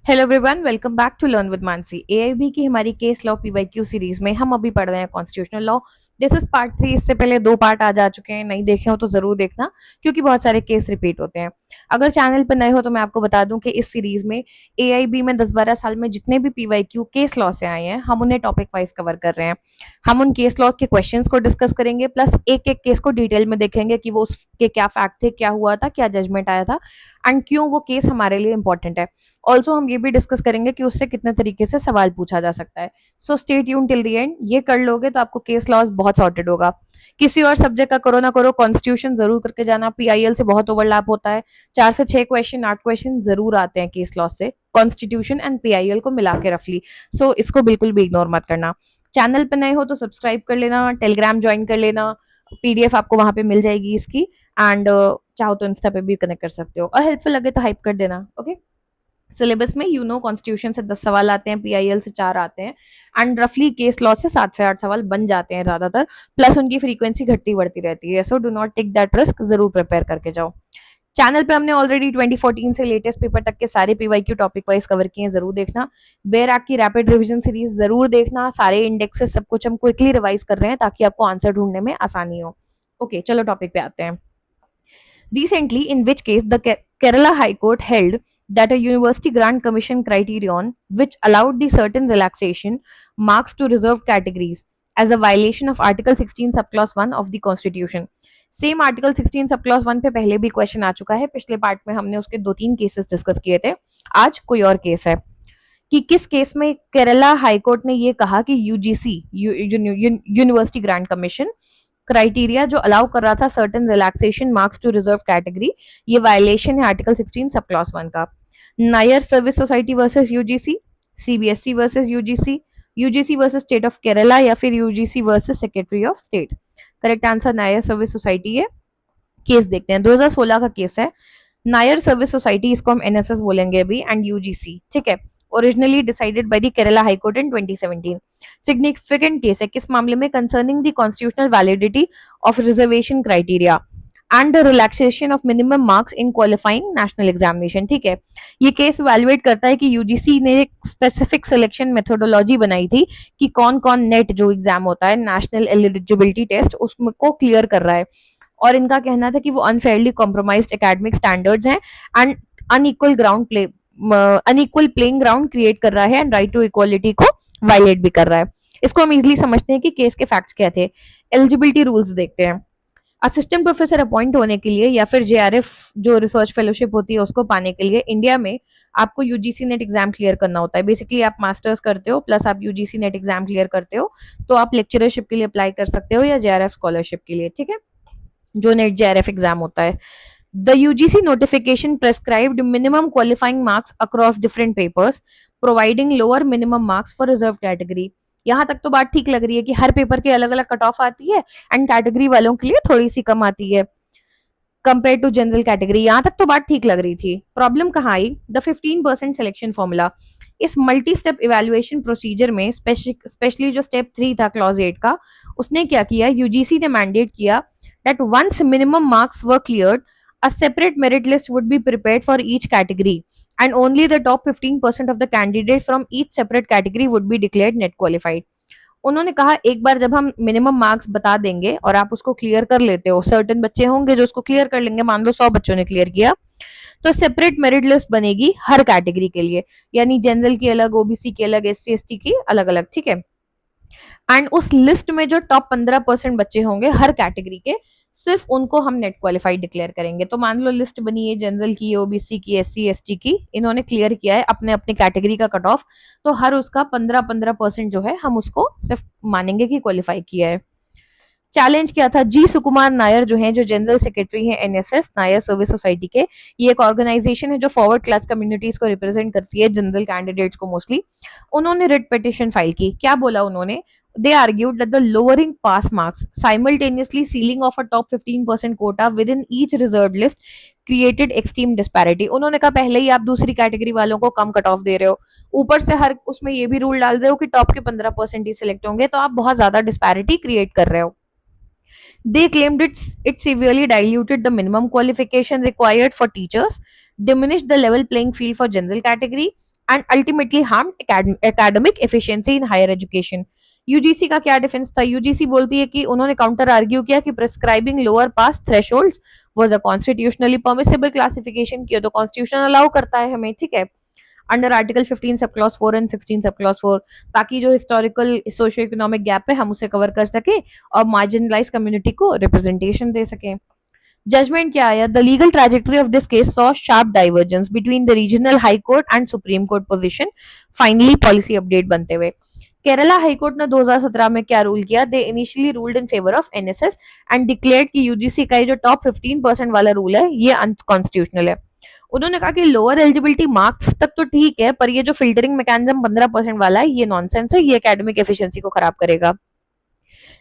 Hello everyone, welcome back to learn with Mansi. AIB की हमारी case law PYQ series में हम अभी पढ़ रहे हैं constitutional law. This is part 3। इससे पहले 2 पार्ट आ जा चुके हैं, नहीं देखे हो तो जरूर देखना क्योंकि बहुत सारे केस रिपीट होते हैं। अगर चैनल पर नए हो तो मैं आपको बता दूं कि इस सीरीज में एआईबी में 10-12 साल में जितने भी पीवाईक्यू केस लॉ से आए हैं हम उन्हें टॉपिक वाइज कवर कर रहे हैं। हम उन केस लॉ के क्वेश्चंस को डिस्कस करेंगे, प्लस एक एक केस को डिटेल में देखेंगे कि वो उसके क्या फैक्ट थे, क्या हुआ था, क्या जजमेंट आया था एंड क्यों वो केस हमारे लिए इंपॉर्टेंट है। ऑल्सो हम ये भी डिस्कस करेंगे कि उससे कितने तरीके से सवाल पूछा जा सकता है। So stay tune till the end. ये कर लोगे तो आपको केस लॉज बहुत सॉर्टेड होगा। किसी और सब्जेक्ट का करो ना करो, कॉन्स्टिट्यूशन जरूर करके जाना। पीआईएल से बहुत ओवरलैप होता है। 4 से 6 क्वेश्चन, 8 क्वेश्चन जरूर आते हैं केस लॉ से, कॉन्स्टिट्यूशन एंड पीआईएल को मिला के रफली। सो इसको बिल्कुल भी इग्नोर मत करना। चैनल पे नए हो तो सब्सक्राइब कर लेना, टेलीग्राम ज्वाइन कर लेना, पीडीएफ आपको वहां पे मिल जाएगी इसकी। एंड चाहो तो इंस्टा पे भी कनेक्ट कर सकते हो, और हेल्पफुल लगे तो हाइप कर देना। ओके। सिलेबस में कॉन्स्टिट्यूशन से 10 सवाल आते हैं, पीआईएल से 4 आते हैं एंड रफली केस लॉ से 7 से 8 सवाल बन जाते हैं ज्यादातर। प्लस उनकी फ्रीक्वेंसी घटती बढ़ती रहती है। So do not take that risk, जरूर प्रिपेयर करके जाओ। चैनल पे हमने ऑलरेडी 2014 से लेटेस्ट पेपर तक के सारे पीवाईक्यू टॉपिक वाइज कवर किए हैं, जरूर देखना। बेयर एक्ट की रैपिड रिवीजन सीरीज जरूर देखना। सारे इंडेक्सेस सब कुछ हम क्विकली रिवाइज कर रहे हैं ताकि आपको आंसर ढूंढने में आसानी हो। ओके, चलो टॉपिक पे आते हैं। Recently, in which case the Kerala High Court held that a university grant commission criterion which allowed the certain relaxation marks to reserved categories as a violation of Article 16 subclause 1 of the Constitution. Same article 16 sub clause 1 पे पहले भी question आ चुका है। पिछले part में हमने उसके 2-3 cases discuss किए थे। आज कोई और केस है कि किस केस में केरला हाईकोर्ट ने ये कहा कि UGC university grant commission criteria जो अलाउ कर रहा था certain relaxation marks to reserve category, ये वायलेशन है आर्टिकल 16 सब क्लॉज 1 का। Nair service society versus UGC, CBSE versus UGC, UGC versus state of Kerala, या फिर UGC versus secretary of state. Correct answer Nair service society है। Case देखते हैं, 2016 का case है। नायर सर्विस सोसाइटी, इसको हम एनएसएस बोलेंगे अभी, एंड यूजीसी, ठीक है। Originally decided by the Kerala high court in 2017। Significant case है किस मामले में? Concerning the constitutional validity of reservation criteria and relaxation of minimum marks in qualifying national examination, ठीक है। ये केस वैल्यूएट करता है कि यूजीसी ने एक स्पेसिफिक सिलेक्शन मेथोडोलॉजी बनाई थी कि कौन कौन नेट जो एग्जाम होता है, नेशनल एलिजिबिलिटी टेस्ट, उसको क्लियर कर रहा है। और इनका कहना था कि वो अनफेयरली कॉम्प्रोमाइज्ड एकेडमिक स्टैंडर्ड्स हैं and unequal ground play unequal playing ground create कर रहा है एंड राइट टू इक्वालिटी को वायलेट भी कर रहा है। इसको हम इजीली समझते हैं कि केस के फैक्ट्स क्या थे। एलिजिबिलिटी रूल्स देखते हैं। असिस्टेंट प्रोफेसर अपॉइंट होने के लिए या फिर जेआरएफ जो रिसर्च फेलोशिप होती है उसको पाने के लिए इंडिया में आपको यूजीसी नेट एग्जाम क्लियर करना होता है। बेसिकली आप मास्टर्स करते हो प्लस आप यूजीसी नेट एग्जाम क्लियर करते हो तो आप लेक्चरशिप के लिए अप्लाई कर सकते हो या जेआरएफ स्कॉलरशिप के लिए, ठीक है, जो नेट जेआरएफ एग्जाम होता है। The UGC notification prescribed minimum qualifying marks across different papers, providing lower minimum marks for reserved category. यहाँ तक तो बात ठीक लग रही है कि हर पेपर के अलग अलग कट ऑफ आती है एंड कैटेगरी वालों के लिए थोड़ी सी कम आती है कंपेयर टू जनरल कैटेगरी। यहाँ तक तो बात ठीक लग रही थी। प्रॉब्लम कहाँ आई? The 15% selection formula. इस मल्टी स्टेप इवेल्युएशन प्रोसीजर में स्पेशली जो स्टेप 3 था क्लॉज 8 का, उसने क्या किया, यूजीसी ने मैंडेट किया that once minimum marks were cleared, a separate merit list would be prepared for each category, and only the top 15% of the candidates from each separate category would be declared net qualified. उन्होंने कहा एक बार जब हम minimum marks बता देंगे और आप उसको क्लियर कर लेते हो, सर्टेन बच्चे होंगे जो उसको क्लियर कर लेंगे, मान लो 100 बच्चों ने क्लियर किया, तो सेपरेट मेरिट लिस्ट बनेगी हर कैटेगरी के लिए, यानी जनरल की अलग, ओबीसी की अलग, एससी एसटी की अलग अलग, ठीक है। एंड उस लिस्ट में जो टॉप 15% बच्चे होंगे हर कैटेगरी के, सिर्फ उनको हम नेट क्वालिफाइड डिक्लेयर करेंगे। तो मान लो लिस्ट बनी है जनरल की, ओबीसी की, एससी एसटी की, इन्होंने क्लियर किया है अपने अपने कैटेगरी का कट ऑफ, तो हर उसका 15% जो है हम उसको सिर्फ मानेंगे कि क्वालिफाई किया है। चैलेंज क्या था? जी सुकुमार नायर जो है, जो जनरल सेक्रेटरी है एनएसएस नायर सर्विस सोसाइटी के, ये एक ऑर्गेनाइजेशन है जो फॉरवर्ड क्लास कम्युनिटीज को रिप्रेजेंट करती है, जनरल कैंडिडेट्स को मोस्टली। उन्होंने रिट पिटिशन फाइल की। क्या बोला उन्होंने? They argued that the lowering pass marks, simultaneously sealing off a top 15% quota within each reserved list, created extreme disparity. उन्होंने कहा पहले ही आप दूसरी कैटेगरी वालों को कम कट ऑफ दे रहे हो, ऊपर से हर उसमें ये भी रूल डाल रहे हो कि टॉप के 15% ही सिलेक्ट होंगे, तो आप बहुत ज्यादा डिस्पैरिटी क्रिएट कर रहे हो। They claimed it severely diluted the minimum qualification required for teachers, diminished the level playing field for general category, and ultimately harmed academic efficiency in higher education. UGC का क्या डिफेंस था? UGC बोलती है कि उन्होंने काउंटर आर्ग्यू किया कि prescribing lower pass thresholds was a constitutionally permissible classification की, तो कॉन्स्टिट्यूशन अलाउ करता है हमें, ठीक है, under article 15 sub clause 4 and 16 sub clause 4, ताकि जो हिस्टोरिकल सोशियो इकोनॉमिक गैप है हम उसे कवर कर सके और मार्जिनलाइज कम्युनिटी को रिप्रेजेंटेशन दे सके. जजमेंट क्या आया? The legal trajectory of this case saw sharp divergence between the regional high court and supreme court position. Finally policy update बनते हुए केरला हाई कोर्ट ने 2017 में क्या रूल किया? They initially ruled in favour of NSS and declared कि UGC का जो top 15% वाला रूल है ये अनकॉन्स्टिट्यूशनल है. उन्होंने कहा कि लोअर एलिजिबिलिटी मार्क्स तक तो ठीक है, पर ये जो फिल्टरिंग मैकेनिज्म 15% वाला है ये नॉनसेंस है, ये एकेडमिक एफिशिएंसी को खराब करेगा.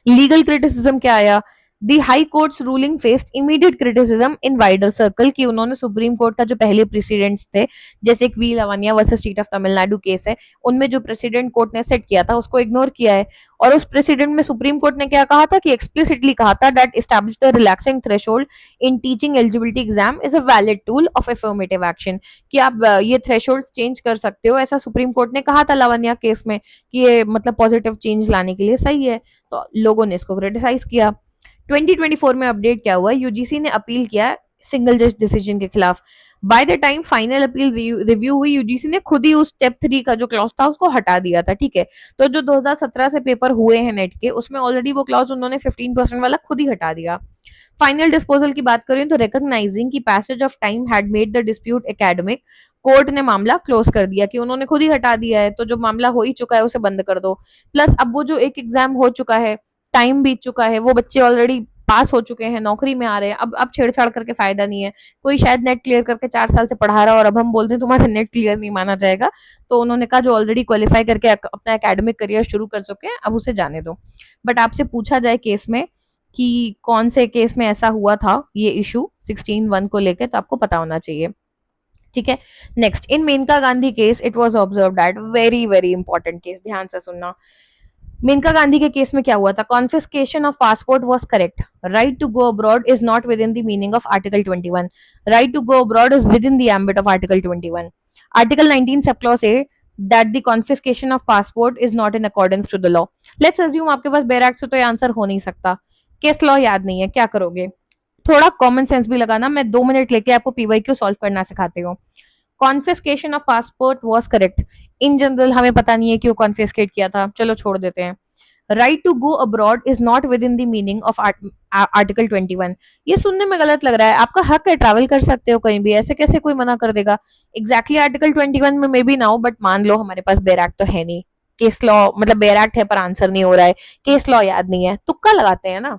लीगल क्रिटिसिज्म क्या आया? The High Court's ruling faced immediate criticism in wider circle, कि उन्होंने सुप्रीम कोर्ट का जो पहले प्रेसिडेंट्स थे, जैसे एक V Lavania versus state of Tamil Nadu case है, उनमें जो प्रेसिडेंट कोर्ट ने सेट किया था उसको इग्नोर किया है. और उस प्रेसिडेंट में सुप्रीम कोर्ट ने क्या कहा था कि एक्सप्लिसिटली कहा था that establish the relaxing threshold in teaching eligibility exam is a valid tool of affirmative action, कि आप ये थ्रेशोल्ड चेंज कर सकते हो, ऐसा सुप्रीम कोर्ट ने कहा था लवानिया केस में कि ये मतलब पॉजिटिव चेंज लाने के लिए सही है. तो लोगों ने इसको क्रिटिसाइज किया. 2024 में अपडेट क्या हुआ? यूजीसी ने अपील किया सिंगल जज डिसीजन के खिलाफ. By the time final appeal review हुई, यूजीसी ने खुद ही उस स्टेप 3 का जो क्लॉज था उसको हटा दिया था, ठीक है. तो जो 2017 से पेपर हुए हैं नेट के, उसमें ऑलरेडी वो क्लॉज उन्होंने 15% वाला खुद ही हटा दिया. फाइनल डिस्पोजल की बात करें तो रिकॉग्नाइजिंग की passage of time had made the dispute academic, court ने मामला क्लोज कर दिया कि उन्होंने खुद ही हटा दिया है, तो जो मामला हो ही चुका है उसे बंद कर दो. प्लस अब वो जो एक एग्जाम हो चुका है, टाइम बीत चुका है, वो बच्चे ऑलरेडी पास हो चुके हैं, नौकरी में आ रहे हैं, अब छेड़छाड़ करके फायदा नहीं है. कोई शायद नेट क्लियर करके 4 साल से पढ़ा रहा है और अब हम बोलते हैं तुम्हारा नेट क्लियर नहीं माना जाएगा, तो उन्होंने कहा जो ऑलरेडी क्वालिफाई करके अपना एकेडमिक करियर शुरू कर चुके हैं अब उसे जाने दो. बट आपसे पूछा जाए केस में कि कौन से केस में ऐसा हुआ था ये इशू 16(1) को लेकर, तो आपको पता होना चाहिए, ठीक है. Next, in Maneka Gandhi case it was observe that, very very important case, ध्यान से सुनना. मेनका गांधी के केस में क्या हुआ था? Confiscation of passport was correct. Right to go abroad is not within the meaning of article 21. Right to go abroad is within the ambit of article 21. Article 19 sub clause A that the confiscation of passport is not in accordance to the law. Let's assume आपके पास bare act से तो ये answer हो नहीं सकता, case law याद नहीं है, क्या करोगे? थोड़ा कॉमन सेंस भी लगाना, मैं 2 मिनट लेके आपको पीवाईक्यू सॉल्व करना सिखाती हूँ. Confiscation of passport was correct. In general हमें पता नहीं है क्यों कॉन्फिस्केट किया था, चलो छोड़ देते हैं. Right to go abroad is not within the meaning of article 21. ये सुनने में गलत लग रहा है, आपका हक है, ट्रैवल कर सकते हो कहीं भी, ऐसे कैसे कोई मना कर देगा? एग्जैक्टली आर्टिकल 21 में मे बी ना हो, बट मान लो हमारे पास बेयर एक्ट तो है नहीं, केस लॉ मतलब बेयर एक्ट है पर आंसर नहीं हो रहा है, केस लॉ याद नहीं है, तुक्का लगाते हैं ना.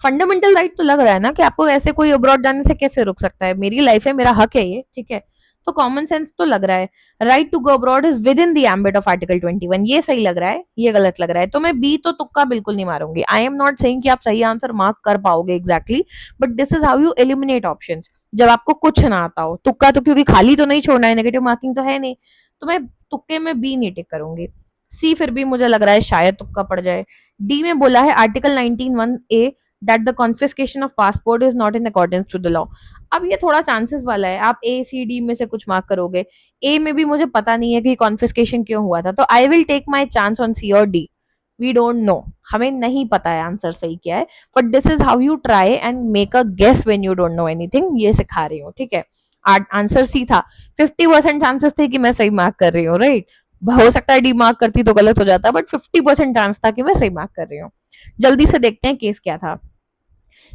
फंडामेंटल राइट तो लग रहा है ना कि आपको ऐसे कोई अब्रॉड जाने से कैसे रुक सकता है, मेरी लाइफ है, मेरा हक है ये, ठीक है. तो कॉमन सेंस तो लग रहा है. Right to go abroad is within the ambit of article 21, ये सही लग रहा है, ये गलत लग रहा है, तो मैं बी तो तुक्का बिल्कुल नहीं मारूंगी. आई एम नॉट सेइंग कि आप सही आंसर मार्क कर पाओगे exactly, but this is how you eliminate options. जब आपको कुछ ना आता हो, तुक्का तो क्योंकि खाली तो नहीं छोड़ना है, नेगेटिव मार्किंग तो है नहीं, तो मैं तुक्के में बी नहीं टिक करूंगी. सी फिर भी मुझे लग रहा है शायद तुक्का पड़ जाए. डी में बोला है article 19(1)(a that the confiscation of passport is not in accordance to the law. अब ये थोड़ा चांसेस वाला है, आप ए सी डी में से कुछ मार्क करोगे. ए में भी मुझे पता नहीं है कि कॉन्फिस्केशन क्यों हुआ था, तो I will take my chance on C और डी. वी डोंट नो, हमें नहीं पता है आंसर सही क्या है, but this is how you try and make a guess when you don't know anything, ये सिखा रही हूँ, ठीक है. आंसर सी था. 50% चांसेस थे कि मैं सही मार्क कर रही हूँ, राइट. हो सकता है डी मार्क करती तो गलत हो जाता, बट 50% चांस था कि मैं सही मार्क कर रही हूँ. जल्दी से देखते हैं केस क्या था.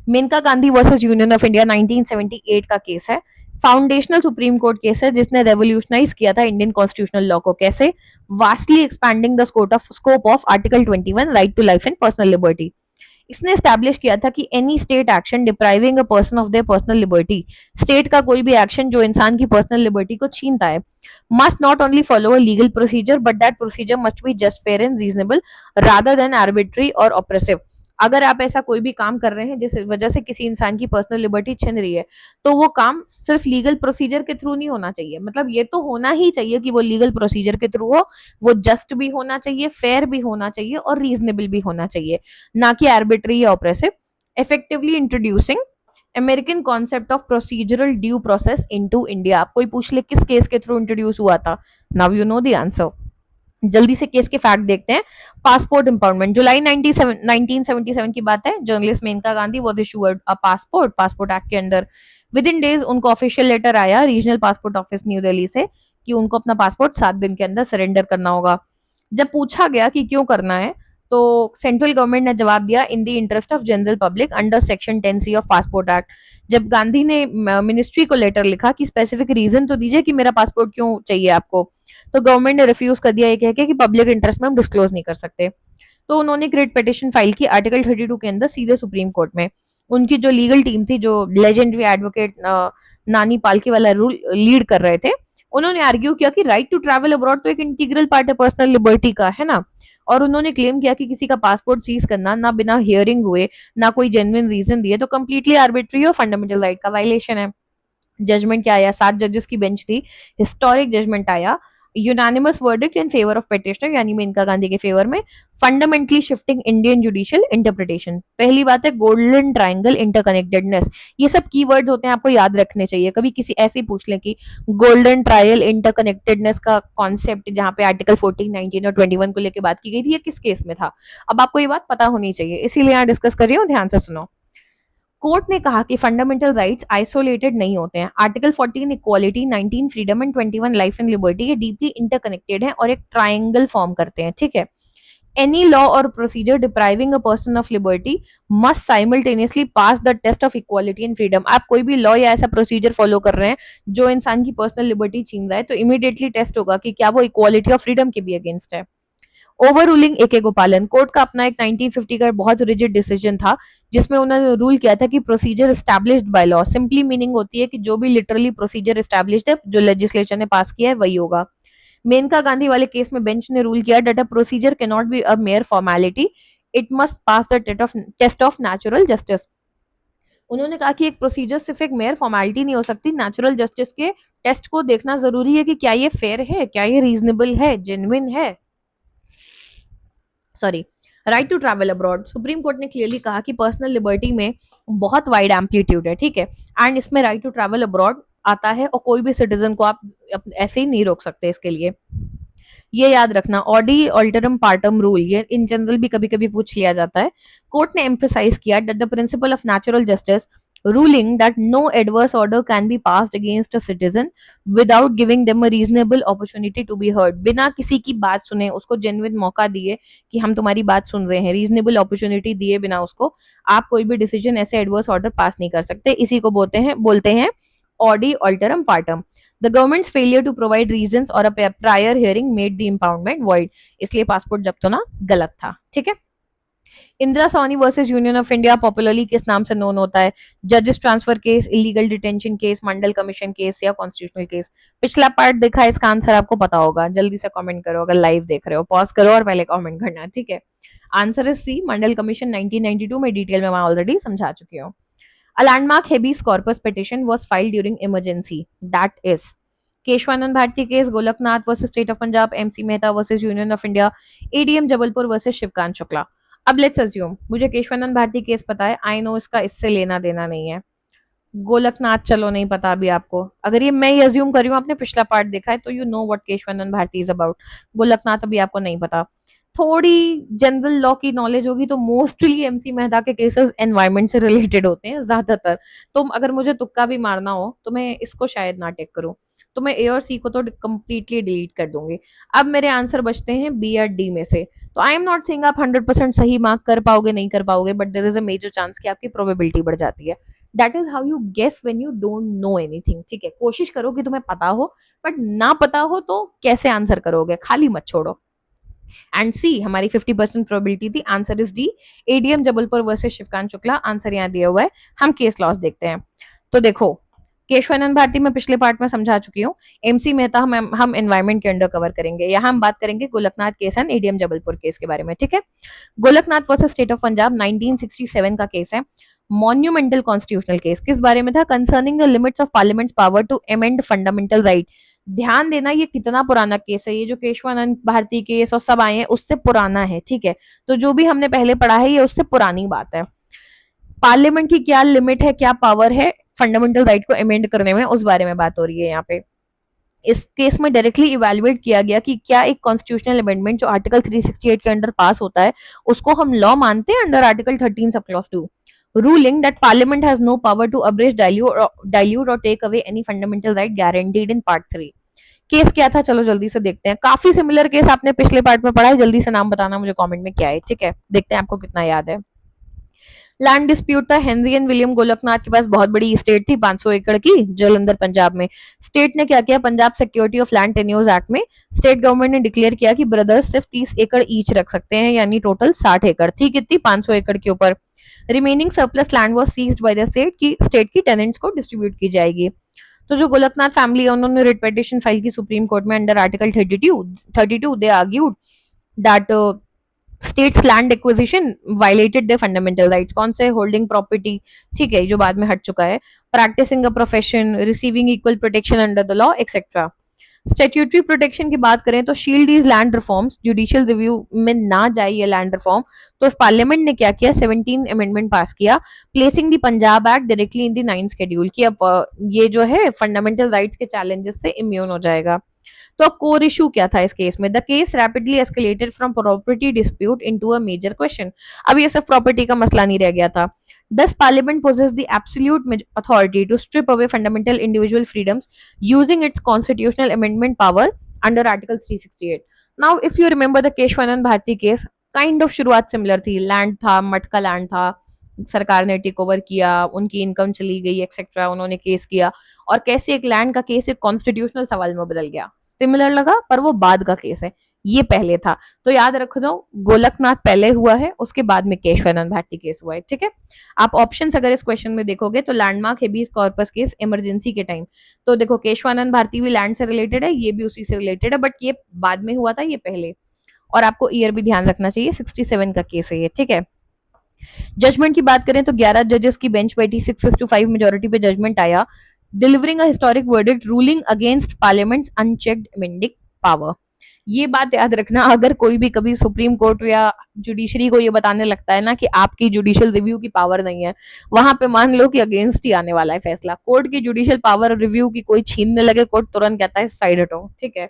Maneka Gandhi versus union of India 1978 का केस है. फाउंडेशनल सुप्रीम कोर्ट केस है जिसने रेवोल्यूशनाइज किया था इंडियन कॉन्स्टिट्यूशनल लॉ को. कैसे? Vastly expanding the scope of article 21 right to life and personal liberty. इसने एस्टैब्लिश किया था कि any state action depriving a person of their personal liberty, state का कोई भी एक्शन जो इंसान की पर्सनल लिबर्टी को छीनता है, must not only follow a legal procedure but that procedure must be just, fair and reasonable rather than arbitrary और ऑप्रेसिव. अगर आप ऐसा कोई भी काम कर रहे हैं जिस वजह से किसी इंसान की पर्सनल लिबर्टी छिन रही है, तो वो काम सिर्फ लीगल प्रोसीजर के थ्रू नहीं होना चाहिए. मतलब ये तो होना ही चाहिए कि वो लीगल प्रोसीजर के थ्रू हो, वो जस्ट भी होना चाहिए, फेयर भी होना चाहिए और रीजनेबल भी होना चाहिए, ना कि आर्बिट्री या oppressive. Effectively introducing American concept of procedural due process into India. आप कोई पूछ ले किस केस के थ्रू इंट्रोड्यूस हुआ था, now you know the answer. जल्दी से केस के फैक्ट देखते हैं। पासपोर्ट इंपाउंडमेंट, जुलाई 1977 की बात है। Journalist Maneka Gandhi was issued a passport, passport act के अंडर। विद इन डेज उनको ऑफिशियल लेटर आया regional passport office new Delhi से कि उनको अपना पासपोर्ट 7 दिन के अंदर सरेंडर करना होगा। जब पूछा गया कि क्यों करना है, तो सेंट्रल गवर्नमेंट ने जवाब दिया in the interest of general public under section 10C of passport act. जब गांधी ने मिनिस्ट्री को लेटर लिखा कि स्पेसिफिक रीजन तो दीजिए कि मेरा पासपोर्ट क्यों चाहिए आपको, तो गवर्नमेंट ने रिफ्यूज कर दिया, ये कह के कि पब्लिक इंटरेस्ट में हम डिस्क्लोज नहीं कर सकते। तो उन्होंने ग्रेट पिटिशन फाइल की आर्टिकल 32 के अंदर सीधे सुप्रीम कोर्ट में। उनकी जो लीगल टीम थी, जो लेजेंडरी एडवोकेट नानी पालकी वाला रूल लीड कर रहे थे, उन्होंने आर्ग्यू किया कि राइट टू ट्रैवल अब्रॉड तो एक इंटीग्रल पार्ट है पर्सनल लिबर्टी का, है ना। और उन्होंने क्लेम किया कि किसी का पासपोर्ट सीज करना ना बिना हियरिंग हुए, ना कोई जेन्युइन रीजन दिए, तो कंप्लीटली आर्बिट्री और फंडामेंटल राइट का वायलेशन है। जजमेंट क्या आया, 7 जजेस की बेंच थी, हिस्टोरिक जजमेंट आया, unanimous verdict in favour of petitioner यानी मेनका गांधी के फेवर में, fundamentally shifting Indian judicial interpretation. पहली बात है गोल्डन ट्रायंगल इंटरकनेक्टेडनेस। ये सब कीवर्ड्स होते हैं, आपको याद रखने चाहिए। कभी किसी ऐसे ही पूछ लें कि गोल्डन ट्रायल इंटरकनेक्टेडनेस का कॉन्सेप्ट जहां पे आर्टिकल 14, 19 और 21 को लेकर बात की गई थी, ये किस केस में था। अब आपको ये बात पता होनी चाहिए, इसीलिए यहाँ डिस्कस कर रही हूँ, ध्यान से सुनो। कोर्ट ने कहा कि फंडामेंटल राइट्स आइसोलेटेड नहीं होते हैं। Article 14 equality, 19 freedom and 21 life and liberty, ये डीपली इंटरकनेक्टेड है और एक ट्रायंगल फॉर्म करते हैं, ठीक है। एनी लॉ और procedure depriving a person of liberty must simultaneously pass the test of equality and freedom. आप कोई भी लॉ या ऐसा प्रोसीजर फॉलो कर रहे हैं जो इंसान की पर्सनल लिबर्टी छीन रहा है, तो इमीडिएटली टेस्ट होगा कि क्या वो इक्वालिटी और फ्रीडम के भी अगेंस्ट है। ओवर रूलिंग एके गोपालन, कोर्ट का अपना एक 1950 का बहुत रिजिड डिसीजन था, जिसमें उन्होंने रूल किया था कि procedure established by law, simply meaning होती है कि जो भी लिटरली प्रोसीजर एस्टैब्लिश्ड है, जो लेजिस्लेचर ने पास किया है, वही होगा। मेनका गांधी वाले केस में बेंच ने रूल किया that a procedure can not be a mere formality, it must pass the test of natural justice. उन्होंने कहा कि एक प्रोसीजर सिर्फ एक मेयर फॉर्मेलिटी नहीं हो सकती, नेचुरल जस्टिस के टेस्ट को देखना जरूरी है कि क्या ये फेयर है, क्या ये रीजनेबल है, जेन्युइन है। Sorry, right to travel abroad, supreme court ने क्लियरली कहा कि पर्सनल लिबर्टी में बहुत वाइड एम्पलीट्यूड है, ठीक है, एंड इसमें राइट टू ट्रैवल अब्रॉड आता है और कोई भी सिटीजन को आप ऐसे ही नहीं रोक सकते इसके लिए। ये याद रखना, ऑडी ऑल्टरम पार्टम रूल, ये इन जनरल भी कभी कभी पूछ लिया जाता है। कोर्ट ने एम्फेसाइज किया that the principle of natural justice, ruling that no adverse order can be passed against a citizen without giving them a reasonable opportunity to be heard। बिना किसी की बात सुने, उसको जेन्युइन मौका दिए कि हम तुम्हारी बात सुन रहे हैं, रीजनेबल अपॉर्चुनिटी दिए बिना उसको आप कोई भी डिसीजन ऐसे एडवर्स ऑर्डर पास नहीं कर सकते। इसी को बोलते हैं ऑडी ऑल्टरम पार्टम। The government's failure to provide reasons और a prior hearing made the impoundment void, इसलिए पासपोर्ट जब्त होना गलत था, ठीक है। Indira Sawhney versus union of India popularly किस नाम से नोन होता है? जजेस transfer case, illegal detention case, Mandal commission case या कॉन्स्टिट्यूशनल केस? पिछला पार्ट देखा, इसका आंसर आपको पता होगा, जल्दी से कमेंट करो। अगर लाइव देख रहे हो पॉज करो और पहले कमेंट करना, ठीक है। Answer is C, Mandal commission 1992 में डिटेल में मैं ऑलरेडी समझा चुकी हूँ। A landmark habeas corpus petition was filed during emergency. That is Kesavananda Bharati case, Golaknath versus state of Punjab, MC Mehta versus union of India, ADM Jabalpur versus Shivkant Shukla. अब लेट्स अज्यूम मुझे केशवानंद भारती केस पता है, आई नो इसका इससे लेना देना नहीं है। गोलकनाथ चलो नहीं पता अभी आपको, अगर ये मैं अज्यूम कर रही हूँ आपने पिछला पार्ट देखा है तो you know what Kesavananda Bharati is about. Golaknath अभी आपको नहीं पता, थोड़ी जनरल लॉ की नॉलेज होगी तो मोस्टली एमसी मेहता के केसेस एनवायरमेंट से रिलेटेड होते हैं ज्यादातर। तो अगर मुझे तुक्का भी मारना हो तो मैं इसको शायद ना टेक करूं, तो मैं ए और सी को तो कंप्लीटली डिलीट कर दूंगी। अब मेरे आंसर बचते हैं बी और डी में से। तो आई एम नॉट सेइंग आप 100% सही मार्क कर पाओगे, नहीं कर पाओगे, but there is a major chance कि आपकी प्रोबेबिलिटी बढ़ जाती है। That is how you guess when you don't know anything, ठीक है। कोशिश करो कि तुम्हें पता हो, बट ना पता हो तो कैसे आंसर करोगे, खाली मत छोड़ो। एंड सी हमारी 50% प्रोबेबिलिटी थी, answer is D, ADM Jabalpur versus Shivkant Shukla. Answer यहाँ दिया हुआ है, हम केस लॉस देखते हैं। तो देखो, केशवानंद भारती में पिछले पार्ट में समझा चुकी हूँ, एमसी मेहता हम एनवायरमेंट के अंडर कवर करेंगे। यहाँ हम बात करेंगे Golaknath case and ADM Jabalpur case के बारे में, ठीक है। Golaknath versus state of Punjab 1967 का केस है, मॉन्यूमेंटल कॉन्स्टिट्यूशनल केस। किस बारे में था? Concerning the limits of parliament's power to amend fundamental right. ध्यान देना ये कितना पुराना केस है, ये जो केशवानंद भारती केस और सब आए हैं उससे पुराना है, ठीक है। तो जो भी हमने पहले पढ़ा है ये उससे पुरानी बात है। पार्लियामेंट की क्या लिमिट है, क्या पावर है फंडामेंटल राइट को अमेंड करने में, उस बारे में बात हो रही है यहाँ पे। इस केस में डायरेक्टली इवेल्युएट किया गया कि क्या एक कॉन्स्टिट्यूशनल अमेंडमेंट जो आर्टिकल 368 के अंडर पास होता है उसको हम लॉ मानते हैं under article 13 sub clause 2, ruling that parliament has no power to abridge, dilute और take away any fundamental right guaranteed in part 3। Case क्या था, चलो जल्दी से देखते हैं। काफी सिमिलर केस आपने पिछले पार्ट में पढ़ा है, जल्दी से नाम बताना मुझे कमेंट में क्या है, ठीक है, देखते हैं आपको कितना याद है। लैंड डिस्प्यूट था, हेनरी एंड विलियम गोलकनाथ के पास बहुत बड़ी स्टेट थी 500 एकड़ की जलंधर पंजाब में। स्टेट ने क्या किया, Punjab security of land tenures act में स्टेट गवर्नमेंट ने डिक्लेयर किया कि ब्रदर्स सिर्फ 30 एकड़ ईच रख सकते हैं, यानी टोटल 60 एकड़ थी, कितनी 500 एकड़ के ऊपर। Remaining surplus land was seized by the state की टेनेंट्स को डिस्ट्रीब्यूट की जाएगी। तो जो गोलकनाथ फैमिली है उन्होंने रिट पिटीशन फाइल की सुप्रीम कोर्ट में under article 32 they argued that state's land acquisition violated the fundamental rights. कौन से, होल्डिंग प्रॉपर्टी, ठीक है, जो बाद में हट चुका है, practising a profession, receiving equal protection under the law etcetera. Statutory protection की बात करें तो shield is land reforms, judicial review में ना जाए ये लैंड रिफॉर्म। तो पार्लियामेंट ने क्या किया, 17 अमेंडमेंट पास किया, placing the Punjab act directly in the 9th schedule कि अब ये जो है फंडामेंटल राइट्स के चैलेंजेस से इम्यून हो जाएगा। तो कोर इशू क्या था इस केस में, the case rapidly escalated from property dispute into a major question. अब ये सिर्फ प्रॉपर्टी का मसला नहीं रह गया था। Thus, Parliament possesses the absolute authority to strip away fundamental individual freedoms using its constitutional amendment power under Article 368. Now, if you remember the Kesavananda Bharati case, kind of शुरुआत सिमिलर थी, लैंड था, मटका लैंड था, सरकार ने टेक ओवर किया, उनकी income चली गई एक्सेट्रा, उन्होंने केस किया, और कैसे एक लैंड का केस एक कॉन्स्टिट्यूशनल सवाल में बदल गया। सिमिलर लगा पर वो बाद का केस है, ये पहले था। तो याद रख दो, गोलकनाथ पहले हुआ है, उसके बाद में केशवानंद भारती केस हुआ है, ठीक है। आप ऑप्शंस अगर इस क्वेश्चन में देखोगे तो landmark habeas corpus case emergency के टाइम, तो देखो केशवानंद भारती भी लैंड से रिलेटेड है, ये भी उसी से रिलेटेड है, बट ये बाद में हुआ था, ये पहले। और आपको ईयर भी ध्यान रखना चाहिए, 67 का केस है ये, ठीक है। जजमेंट की बात करें तो 11 जजेस की बेंच बैठी, 6-5 मेजोरिटी पे जजमेंट आया, delivering a historic verdict ruling against parliaments unchecked amending power. ये बात याद रखना, अगर कोई भी कभी सुप्रीम कोर्ट या जुडिशरी को ये बताने लगता है ना कि आपकी जुडिशियल रिव्यू की पावर नहीं है, वहां पे मान लो कि अगेंस्ट ही आने वाला है फैसला। कोर्ट की जुडिशियल पावर रिव्यू की कोई छीनने लगे, कोर्ट तुरंत कहता है साइड हटो, ठीक है।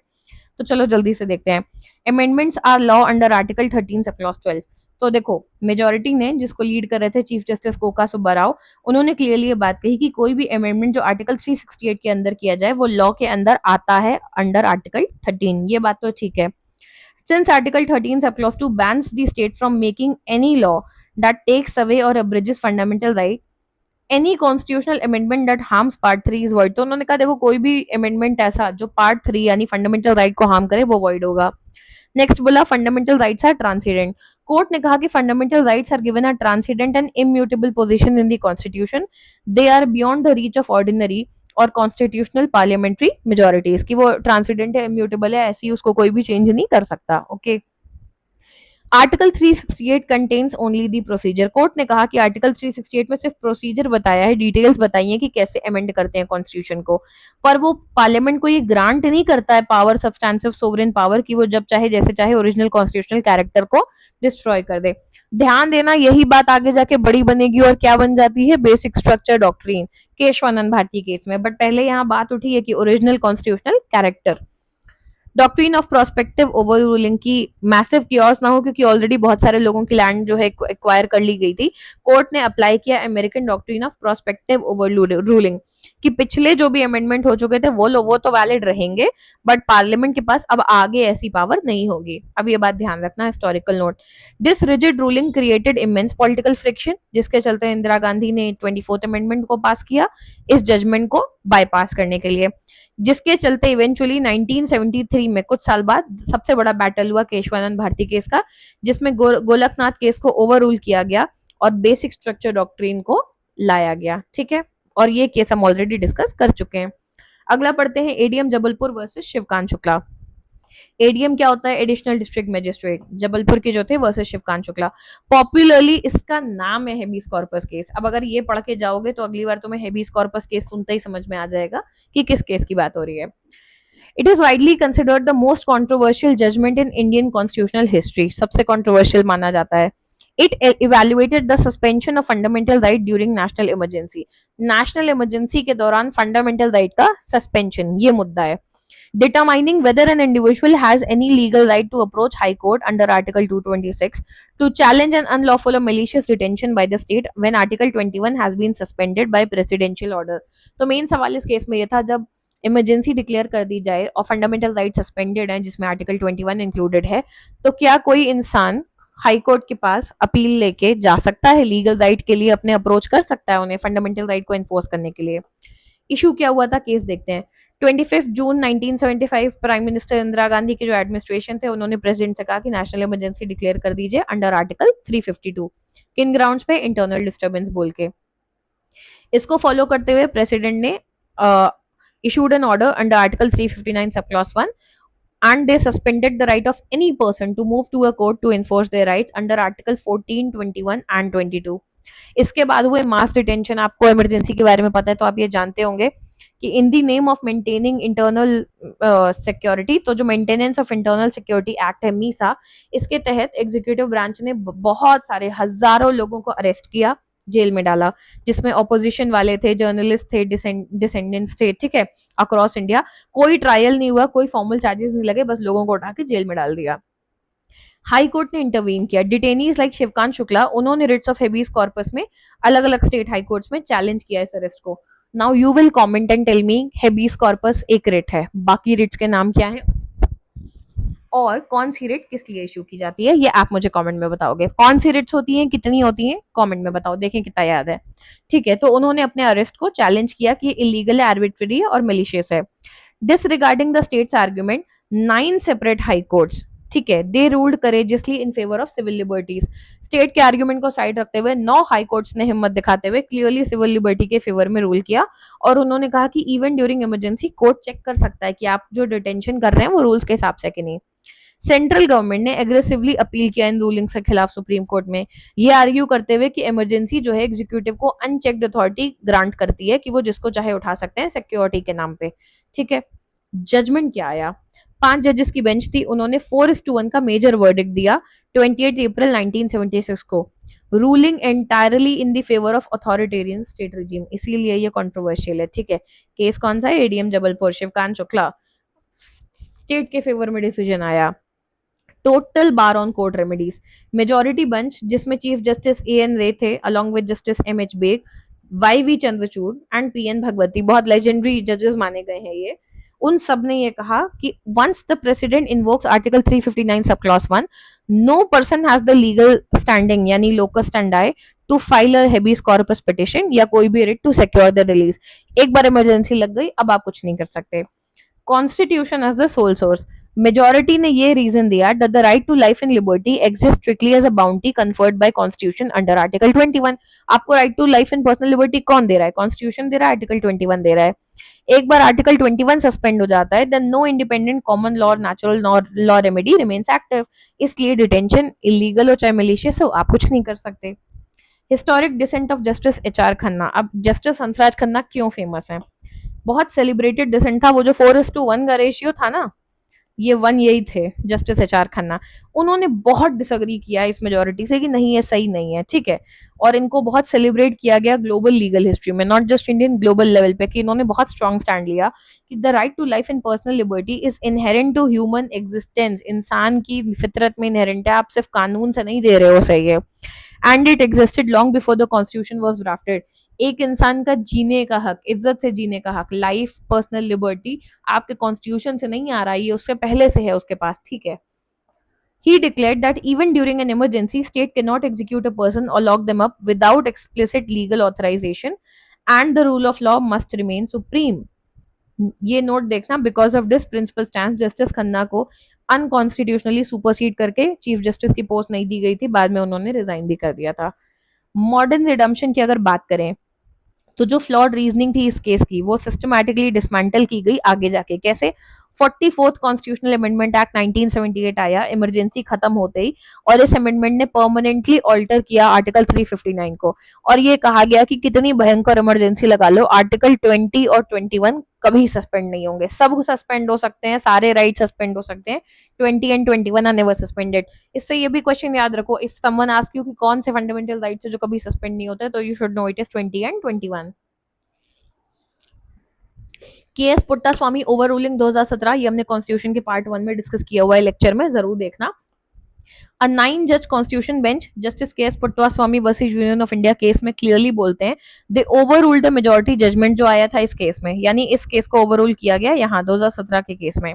तो चलो जल्दी से देखते हैं। Amendments are law under article 13 sub clause 12। तो देखो, मेजोरिटी ने, जिसको लीड कर रहे थे चीफ जस्टिस कोका सुब्बाराव, उन्होंने क्लियरली ये बात कही कि कोई भी अमेंडमेंट जो आर्टिकल 368 के अंदर किया जाए वो लॉ के अंदर आता है अंडर आर्टिकल 13। ये बात तो ठीक है। Since Article 13 subclause 2 bans the state from making any law that takes away or abridges fundamental right, any constitutional amendment that harms part 3 is void। तो उन्होंने कहा देखो, कोई भी अमेंडमेंट ऐसा जो पार्ट 3 यानी फंडामेंटल राइट को हार्म करे वो void होगा। नेक्स्ट बोला, fundamental rights are transcendent. Court ने कहा कि fundamental rights are given a transcendent and immutable position in the constitution, they are beyond the reach of ordinary और कॉन्स्टिट्यूशनल पार्लियामेंट्री मेजोरिटीज की। वो ट्रांसीडेंट है, इम्यूटेबल है, ऐसी उसको कोई भी चेंज नहीं कर सकता, okay. Article 368 contains only the procedure. Court ने कहा कि आर्टिकल 368 में सिर्फ प्रोसीजर बताया है, डिटेल्स बताई है कि कैसे अमेंड करते हैं कॉन्स्टिट्यूशन को, पर वो पार्लियामेंट को ये ग्रांट नहीं करता है पावर, सब्सटेंसिव सोवरेन पावर, की वो जब चाहे जैसे चाहे ओरिजिनल कॉन्स्टिट्यूशनल कैरेक्टर को डिस्ट्रॉय कर दे। ध्यान देना, यही बात आगे जाके बड़ी बनेगी और क्या बन जाती है, basic structure doctrine, Kesavananda Bharati case में। बट पहले यहाँ बात उठी है कि original constitutional character. Doctrine of prospective overruling की मैसिव कियोस ना हो, क्योंकि ऑलरेडी बहुत सारे लोगों की लैंड जो है एक्वायर कर ली गई थी। कोर्ट ने अप्लाई किया American doctrine of prospective over ruling कि पिछले जो भी अमेंडमेंट हो चुके थे वो तो वैलिड रहेंगे, बट पार्लियामेंट के पास अब आगे ऐसी पावर नहीं होगी। अब ये बात ध्यान रखना, historical note. This rigid ruling created immense political friction, जिसके चलते इंदिरा गांधी ने 24th अमेंडमेंट को पास किया इस जजमेंट को बाईपास करने के लिए, जिसके चलते इवेंचुअली 1973 में कुछ साल बाद सबसे बड़ा बैटल हुआ केशवानंद भारती केस का, जिसमें गोलकनाथ केस को ओवर रूल किया गया और बेसिक स्ट्रक्चर डॉक्ट्रिन को लाया गया, ठीक है। और ये केस हम ऑलरेडी डिस्कस कर चुके हैं। अगला पढ़ते हैं, ADM Jabalpur versus Shivkant Shukla. ADM क्या होता है, एडिशनल डिस्ट्रिक्ट मजिस्ट्रेट, जबलपुर के जो थे वर्सेस शिवकांत शुक्ला। पॉपुलरली इसका नाम है हेबियस कॉर्पस केस। अब अगर ये पढ़ के जाओगे तो अगली बार तुम्हें हेबियस कॉर्पस केस सुनते ही समझ में आ जाएगा कि किस केस की बात हो रही है। It is widely considered the most controversial judgement in Indian constitutional history. सबसे कॉन्ट्रोवर्शियल माना जाता है। It evaluated the suspension of fundamental right during national emergency. National emergency के दौरान fundamental right का suspension ये मुद्दा है. Determining whether an individual has any legal right to approach High Court under Article 226 to challenge an unlawful or malicious detention by the state when Article 21 has been suspended by presidential order. तो main सवाल इस case में ये था, जब emergency declare कर दी जाए और फंडामेंटल राइट सस्पेंडेड है जिसमें आर्टिकल 21 इंक्लूडेड है, तो क्या कोई इंसान हाई कोर्ट के पास अपील लेके जा सकता है, लीगल राइट के लिए अपने अप्रोच कर सकता है उन्हें फंडामेंटल राइट को एनफोर्स करने के लिए. इशू क्या हुआ था, केस देखते हैं. 25 जून 1975 प्राइम मिनिस्टर इंदिरा गांधी के जो एडमिनिस्ट्रेशन थे उन्होंने प्रेसिडेंट से कहा कि नेशनल इमरजेंसी डिक्लेयर कर दीजिए अंडर आर्टिकल 352. किन ग्राउंड्स पे, इंटरनल डिस्टर्बेंस बोल के. इसको फॉलो करते हुए प्रेसिडेंट ने issued an order under Article 359 subclause 1, and they suspended the right of any person to move to a court to enforce their rights under Article 14, 21 and 22. इसके बाद हुए मास डिटेंशन. आपको इमरजेंसी के बारे में पता है तो आप ये जानते होंगे कि in the name of maintaining internal security, तो जो maintenance of internal security act है मीसा, इसके तहत एग्जीक्यूटिव ब्रांच ने बहुत सारे हजारों लोगों को अरेस्ट किया, जेल में डाला, जिसमें ऑपोजिशन वाले थे, जर्नलिस्ट थे, डिसेंडेंट्स थे, ठीक है, अक्रॉस इंडिया. कोई ट्रायल नहीं हुआ, कोई फॉर्मल चार्जेस नहीं लगे, बस लोगों को उठा के जेल में डाल दिया. हाई कोर्ट ने इंटरवीन किया. डिटेनीज लाइक शिवकांत शुक्ला, उन्होंने रिट्स ऑफ हेबियस कॉर्पस में अलग अलग स्टेट हाई कोर्ट्स में चैलेंज किया इस अरेस्ट को. Now you will comment and tell me, habeas corpus एक रिट है, बाकी रिट्स के नाम क्या है और कौन सी रिट किस लिए इशू की जाती है, ये आप मुझे कमेंट में बताओगे. कौन सी रिट्स होती हैं, कितनी होती हैं, कमेंट में बताओ, देखें कितना याद है. ठीक है, तो उन्होंने अपने अरेस्ट को चैलेंज किया कि इलीगल है, आर्बिट्ररी है और मलिशियस है. Disregarding the state's argument, 9 separate high courts, ठीक है, they ruled courageously in favour of civil liberties. State के आर्ग्यूमेंट को साइड रखते हुए 9 हाई कोर्ट्स ने हिम्मत दिखाते हुए क्लियरली सिविल लिबर्टी के फेवर में रूल किया, और उन्होंने कहा कि even during emergency court check कर सकता है कि आप जो डिटेंशन कर रहे हैं वो रूल्स के हिसाब से कि नहीं. सेंट्रल गवर्नमेंट ने एग्रेसिवली अपील किया इन रूलिंग्स के खिलाफ सुप्रीम कोर्ट में, ये आर्ग्यू करते हुए कि इमरजेंसी जो है एग्जीक्यूटिव को अनचेक्ड अथॉरिटी ग्रांट करती है कि वो जिसको चाहे उठा सकते हैं सिक्योरिटी के नाम पे. ठीक है, जजमेंट क्या आया. 5 जजेस की बेंच थी, उन्होंने 4:1 का मेजर वर्डिक्ट दिया 28 अप्रैल 1976 को, ruling entirely in the favour of authoritarian state regime. इसीलिए ये कंट्रोवर्शियल है. ठीक है, केस कौन सा है, एडीएम जबलपुर, शिवकांत शुक्ला, स्टेट के फेवर में डिसीजन आया. Total bar on court remedies. Majority bench जिसमें चीफ जस्टिस ए.एन. रे थे along with justice M H. Beg, Y V. Chandrachud and P N. Bhagwati, बहुत लेजेंडरी जजेस माने गए हैं ये. उन सब ने ये कहा कि once the president invokes article 359 sub clause 1, no person has the legal standing यानी लोकस स्टैंडाई to file a habeas corpus petition या कोई भी writ to secure the release. एक बार इमरजेंसी लग गई, अब आप कुछ नहीं कर सकते. Constitution as the sole source. Majority ने ये रीजन दिया that the right to life and liberty exist strictly as a bounty conferred by constitution under article 21. आपको right to life and personal liberty कौन दे रहा है, कॉन्स्टिट्यूशन दे रहा है, आर्टिकल 21 दे रहा है. एक बार आर्टिकल 21 सस्पेंड हो जाता है then no independent common law natural law remedy remains active. इसलिए डिटेंशन इलीगल हो चाहे मलिशियस हो, आप कुछ नहीं कर सकते. Historic dissent of justice H R. Khanna. अब जस्टिस हंसराज खन्ना क्यों फेमस है, बहुत सेलिब्रेटेड डिसेंट था, वो जो 4:1 का रेशियो था ना, ये 1 यही थे जस्टिस एच.आर. खन्ना. उन्होंने बहुत डिसएग्री किया इस मेजोरिटी से कि नहीं ये सही नहीं है. ठीक है, और इनको बहुत सेलिब्रेट किया गया ग्लोबल लीगल हिस्ट्री में, not just Indian, global level पे, कि इन्होंने बहुत स्ट्रॉन्ग स्टैंड लिया कि the right to life and personal liberty is inherent to human existence. इंसान की फितरत में इनहेरेंट है, आप सिर्फ कानून से नहीं दे रहे हो सही है. And it existed long before the constitution was drafted. एक इंसान का जीने का हक, इज्जत से जीने का हक, लाइफ, पर्सनल लिबर्टी आपके कॉन्स्टिट्यूशन से नहीं आ रहा है, ये उससे पहले से है उसके पास. ठीक है. He declared that even during an emergency, state cannot execute a person or lock them up without explicit legal authorization, and the rule of law must remain supreme. ये नोट देखना, because of this principle stand justice Khanna को unconstitutionally supersede करके chief justice की post नहीं दी गई थी, बाद में उन्होंने रिजाइन भी कर दिया था. मॉडर्न रिडम्पशन की अगर बात करें तो जो फ्लॉड रीजनिंग थी इस केस की वो सिस्टमैटिकली डिसमेंटल की गई आगे जाके. कैसे, 44th कॉन्स्टिट्यूशनल अमेंडमेंट एक्ट 1978 आया इमरजेंसी खत्म होते ही, और इस अमेंडमेंट ने परमानेंटली ऑल्टर किया आर्टिकल 359 को, और ये कहा गया कि कितनी भयंकर इमरजेंसी लगा लो, आर्टिकल 20 और 21 कभी सस्पेंड नहीं होंगे, सब सस्पेंड हो सकते हैं, सारे राइट सस्पेंड हो सकते हैं, 20 एंड 21 आर नेवर सस्पेंडेड। इससे ये भी क्वेश्चन याद रखो, इफ समवन आस्क यू कि कौन से फंडामेंटल राइट्स है जो कभी सस्पेंड नहीं होते, तो you should know it is 20 and 21। K S Puttaswamy overruling 2017, ये हमने कॉन्स्टिट्यूशन के पार्ट 1 में डिस्कस किया हुआ है लेक्चर में, जरूर देखना। अ 9 जज constitution bench justice K S Puttaswamy versus union of India case में क्लियरली बोलते हैं they over ruled the majority judgement जो आया था इस केस में, यानी इस केस को ओवर रूल किया गया यहाँ 2017 के केस में।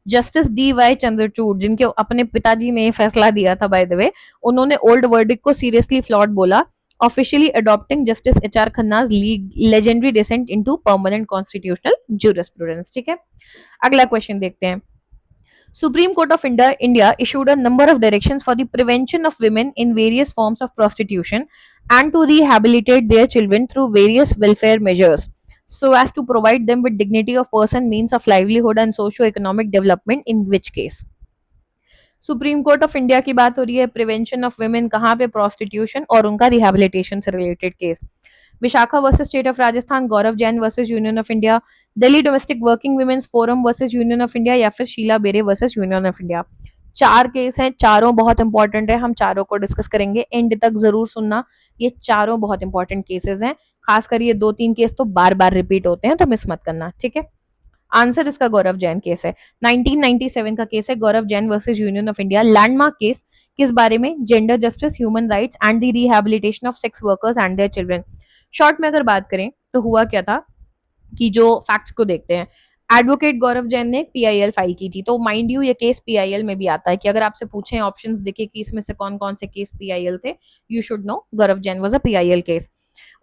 जस्टिस डी वाई चंद्रचूड़, जिनके अपने पिताजी ने फैसला दिया था बाय द वे, उन्होंने ओल्ड वर्डिक्ट को सीरियसली फ्लॉड बोला, officially adopting justice HR Khanna's legendary descent into permanent constitutional jurisprudence. ठीक है, अगला क्वेश्चन देखते हैं। Supreme Court of India issued a number of directions for the prevention of women in various forms of prostitution and to rehabilitate their children through various welfare measures so as to provide them with dignity of person, means of livelihood and socio-economic development, in which case supreme court of India की बात हो रही है, prevention of women कहाँ पे, prostitution और उनका rehabilitation से related case. Vishakha versus state of Rajasthan, Gaurav Jain versus union of India, Delhi domestic working women's forum versus union of India, या फिर Sheela Barse versus union of India. चार केस हैं, चारों बहुत इंपॉर्टेंट है, हम चारों को डिस्कस करेंगे, एंड तक जरूर सुनना, ये चारों बहुत इंपॉर्टेंट केसेस हैं, खासकर ये 2-3 केस तो बार बार रिपीट होते हैं, तो मिस मत करना। ठीक है, आंसर इसका गौरव जैन केस है, 1997 का केस है, Gaurav Jain versus union of India, landmark case. किस बारे में, gender justice, human rights and the rehabilitation of sex workers and their children. Short में अगर बात करें तो हुआ क्या था कि जो फैक्ट्स को देखते हैं, एडवोकेट गौरव जैन ने पीआईएल फाइल की थी, तो माइंड यू ये केस पीआईएल में भी आता है कि अगर आपसे पूछे ऑप्शंस देखे कि इसमें से कौन कौन से केस पीआईएल थे, you should no Gaurav Jain was a PIL case.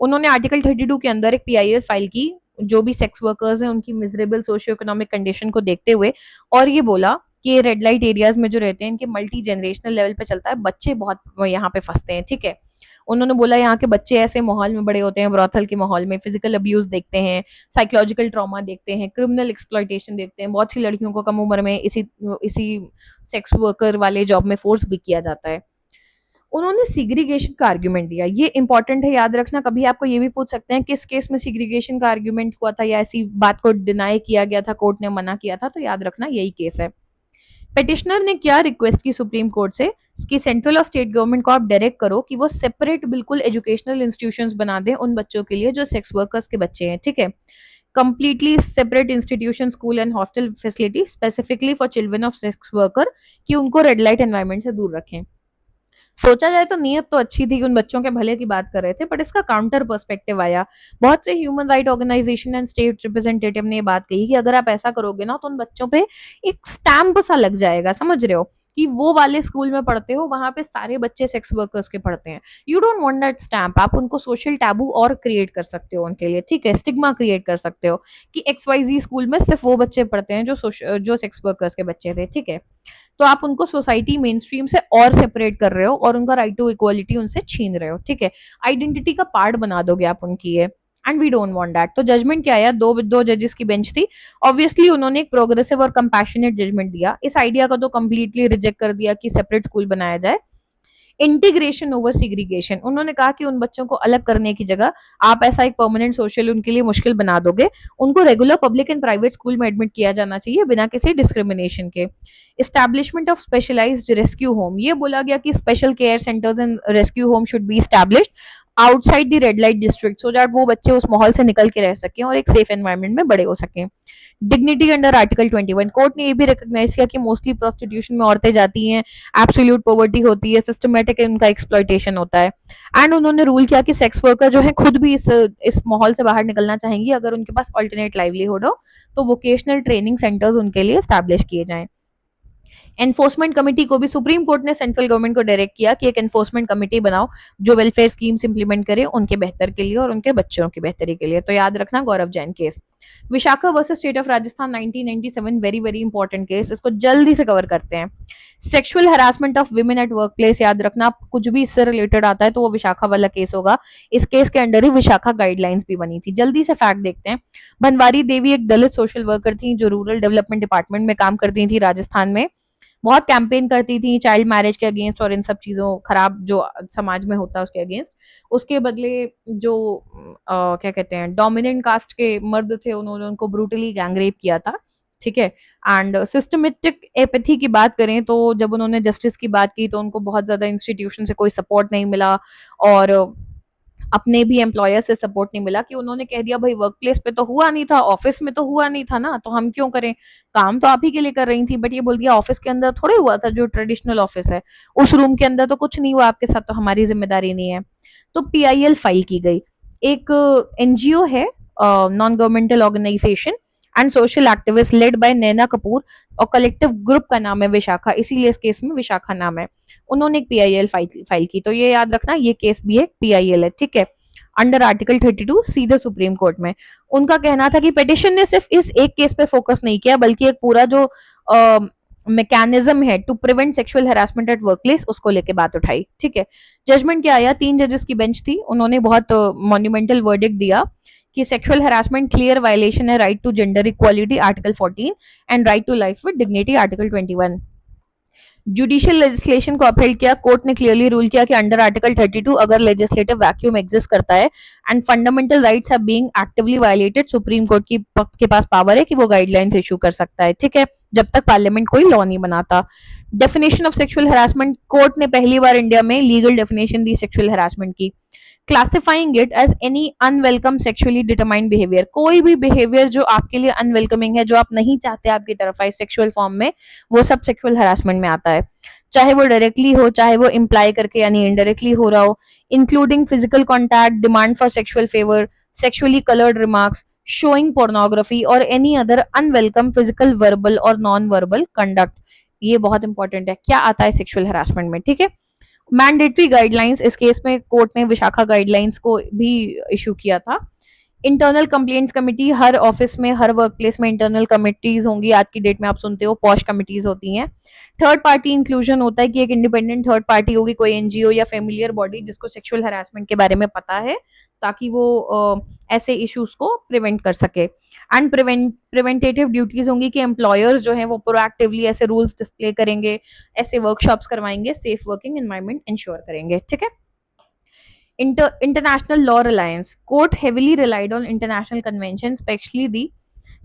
उन्होंने आर्टिकल 32 के अंदर एक पीआईएल फाइल की, जो भी सेक्स वर्कर्स हैं उनकी मिजरेबल सोशियो इकोनॉमिक कंडीशन को देखते हुए, और ये बोला कि ये रेड लाइट एरियाज में जो रहते हैं इनके मल्टी जनरेशनल लेवल पे चलता है, बच्चे बहुत यहाँ पे फंसते हैं। ठीक है, उन्होंने बोला यहाँ के बच्चे ऐसे माहौल में बड़े होते हैं, ब्रॉथल के माहौल में फिजिकल अब्यूज देखते हैं, साइकोलॉजिकल ट्रॉमा देखते हैं, क्रिमिनल एक्सप्लॉइटेशन देखते हैं, बहुत सी लड़कियों को कम उम्र में इसी इसी सेक्स वर्कर वाले जॉब में फोर्स भी किया जाता है। उन्होंने सिग्रीगेशन का आर्ग्यूमेंट दिया, ये इंपॉर्टेंट है, याद रखना, कभी आपको ये भी पूछ सकते हैं किस केस में सिग्रीगेशन का आर्ग्यूमेंट हुआ था या ऐसी बात को डिनाई किया गया था, कोर्ट ने मना किया था, तो याद रखना यही केस है। पेटिशनर ने क्या रिक्वेस्ट की सुप्रीम कोर्ट से कि सेंट्रल और स्टेट गवर्नमेंट को आप डायरेक्ट करो कि वो सेपरेट बिल्कुल एजुकेशनल इंस्टीट्यूशंस बना दें उन बच्चों के लिए जो सेक्स वर्कर्स के बच्चे हैं। ठीक है, completely separate institution, school and hostel facility specifically for children of sex worker, कि उनको रेड लाइट एनवायरमेंट से दूर रखें। सोचा जाए तो नीयत तो अच्छी थी कि उन बच्चों के भले की बात कर रहे थे, बट इसका काउंटर पर्सपेक्टिव आया। बहुत से human right organisation and state representative ने बात कही कि अगर आप ऐसा करोगे ना तो उन बच्चों पे एक स्टैम्प सा लग जाएगा, समझ रहे हो, कि वो वाले स्कूल में पढ़ते हो, वहां पे सारे बच्चे सेक्स वर्कर्स के पढ़ते हैं। You don't want that stamp, आप उनको सोशल टैबू और क्रिएट कर सकते हो उनके लिए। ठीक है, स्टिग्मा क्रिएट कर सकते हो कि XYZ स्कूल में सिर्फ वो बच्चे पढ़ते हैं जो सेक्स वर्कर्स के बच्चे थे। ठीक है, तो आप उनको सोसाइटी मेन स्ट्रीम से और सेपरेट कर रहे हो और उनका राइट टू इक्वालिटी उनसे छीन रहे हो। ठीक है, आइडेंटिटी का पार्ट बना दोगे आप उनकी ये, and we don't want that. तो जजमेंट क्या आया, दो जजेस की बेंच थी, ऑब्वियसली उन्होंने एक प्रोग्रेसिव और कंपैशनेट जजमेंट दिया। इस आइडिया को तो कंप्लीटली रिजेक्ट कर दिया कि सेपरेट स्कूल बनाया जाए। इंटीग्रेशन ओवर सिग्रीगेशन, उन्होंने कहा कि उन बच्चों को अलग करने की जगह आप ऐसा एक परमानेंट सोशल उनके लिए मुश्किल बना दोगे, उनको regular public and private school में एडमिट किया जाना चाहिए बिना किसी डिस्क्रिमिनेशन के। Establishment of specialised rescue home, ये बोला गया कि special care centres and rescue home should be established outside the red light district so that वो बच्चे उस माहौल से निकल के रह सकें और एक सेफ एनवायरनमेंट में बड़े हो सकें। डिग्निटी अंडर आर्टिकल 21, कोर्ट ने ये भी रिकॉग्नाइज किया कि मोस्टली प्रोस्टिट्यूशन में औरतें जाती हैं, एब्सोल्यूट पॉवर्टी होती है, सिस्टमेटिक उनका एक्सप्लॉइटेशन होता है, एंड उन्होंने रूल किया कि सेक्स वर्कर जो है खुद भी इस माहौल से बाहर निकलना चाहेंगी अगर उनके पास ऑल्टरनेट लाइवलीहुड हो, तो वोकेशनल ट्रेनिंग सेंटर्स उनके लिए स्टैब्लिश किए जाएं। एनफोर्समेंट कमेटी को भी सुप्रीम कोर्ट ने सेंट्रल गवर्नमेंट को डायरेक्ट किया कि एक एनफोर्समेंट कमेटी बनाओ जो वेलफेयर स्कीम्स इंप्लीमेंट करे उनके बेहतर के लिए और उनके बच्चों की बेहतरी के लिए। तो याद रखना Gaurav Jain case. Vishakha versus state of Rajasthan 1997, very very important case, इसको जल्दी से कवर करते हैं। Sexual harassment of women at work place, याद रखना कुछ भी इससे रिलेटेड आता है तो वो विशाखा वाला केस होगा। इस केस के अंडर ही विशाखा गाइडलाइंस भी बनी थी। जल्दी से फैक्ट देखते हैं। बनवारी देवी एक दलित सोशल वर्कर थी जो रूरल डेवलपमेंट डिपार्टमेंट में काम करती थी राजस्थान में। बहुत कैंपेन करती थी चाइल्ड मैरिज के अगेंस्ट और इन सब चीजों खराब जो समाज में होता है उसके अगेंस्ट। उसके बदले जो क्या कहते हैं डोमिनेंट कास्ट के मर्द थे उन्होंने उनको ब्रूटली गैंगरेप किया था। ठीक है। एंड सिस्टमेटिक एपैथी की बात करें तो जब उन्होंने जस्टिस की बात की तो उनको बहुत ज्यादा इंस्टीट्यूशन से कोई सपोर्ट नहीं मिला और अपने भी एम्प्लॉयर से सपोर्ट नहीं मिला कि उन्होंने कह दिया भाई वर्क प्लेस पे तो हुआ नहीं था, ऑफिस में तो हुआ नहीं था ना, तो हम क्यों करें, काम तो आप ही के लिए कर रही थी। बट ये बोल दिया ऑफिस के अंदर थोड़े हुआ था, जो ट्रेडिशनल ऑफिस है उस रूम के अंदर तो कुछ नहीं हुआ आपके साथ, तो हमारी जिम्मेदारी नहीं है। तो पीआईएल फाइल की गई। एक एनजीओ है, non governmental organisation and social activist led by Naina Kapoor और कलेक्टिव ग्रुप का नाम है विशाखा, इसीलिए इस केस में विशाखा नाम है। उन्होंने एक पीआईएल फाइल की, तो ये याद रखना ये केस भी एक पीआईएल है। ठीक है। अंडर आर्टिकल 32 सीधे सुप्रीम कोर्ट में। उनका कहना था कि पिटिशन ने सिर्फ इस एक केस पे फोकस नहीं किया बल्कि एक पूरा जो मैकेनिज्म है to prevent sexual harassment at work place उसको लेके बात उठाई। ठीक है। जजमेंट क्या आया, 3 जजेस की बेंच थी, उन्होंने बहुत मॉन्यूमेंटल वर्डिक्ट दिया कि सेक्सुअल हैरासमेंट क्लियर वायलेशन है right to gender equality article 14 and right to life with dignity article 21। Judicial legislation को अपहेल्ड किया। कोर्ट ने क्लियरली रूल किया कि अंडर आर्टिकल 32 अगर लेजिस्लेटिव वैक्यूम एग्जिस्ट करता है and fundamental rights have being actively violated, supreme court के पास power है कि वो गाइडलाइंस इशू कर सकता है। ठीक है। जब तक पार्लियामेंट कोई लॉ नहीं बनाता। Definition of sexual harassment, court ने पहली बार इंडिया में लीगल डेफिनेशन दी सेक्सुअल हरासमेंट की, classifying it as any unwelcome sexually determined behaviour, कोई भी बिहेवियर जो आपके लिए अनवेलकमिंग है, जो आप नहीं चाहते आपकी तरफ आए सेक्सुअल फॉर्म में, वो सब सेक्सुअल हरासमेंट में आता है। चाहे वो डायरेक्टली हो चाहे वो इम्प्लाई करके यानी इनडायरेक्टली हो रहा हो, including physical contact, demand for sexual favour, sexually coloured remarks, showing pornography और any other unwelcome physical verbal और नॉन वर्बल कंडक्ट। ये बहुत इंपॉर्टेंट है, क्या आता है सेक्सुअल हरासमेंट में। ठीक है। मैंडेटरी गाइडलाइंस, इस केस में कोर्ट ने विशाखा गाइडलाइंस को भी इशू किया था। इंटरनल कंप्लेंट्स कमेटी, हर ऑफिस में हर वर्क प्लेस में इंटरनल कमिटीज होंगी, आज की डेट में आप सुनते हो पॉश कमिटीज होती हैं। थर्ड पार्टी इंक्लूजन होता है कि एक इंडिपेंडेंट थर्ड पार्टी होगी, कोई एनजीओ या फेमिलियर बॉडी जिसको सेक्सुअल हरासमेंट के बारे में पता है, ताकि वो ऐसे इश्यूज को प्रिवेंट कर सके। एंड प्रिवेंटेटिव ड्यूटीज होंगी कि एम्प्लॉयर्स जो है वो प्रोएक्टिवली ऐसे रूल्स डिस्प्ले करेंगे, ऐसे वर्कशॉप्स करवाएंगे, सेफ वर्किंग एनवायरनमेंट इंश्योर करेंगे। ठीक है। International Law Reliance. Court heavily relied on international conventions, especially the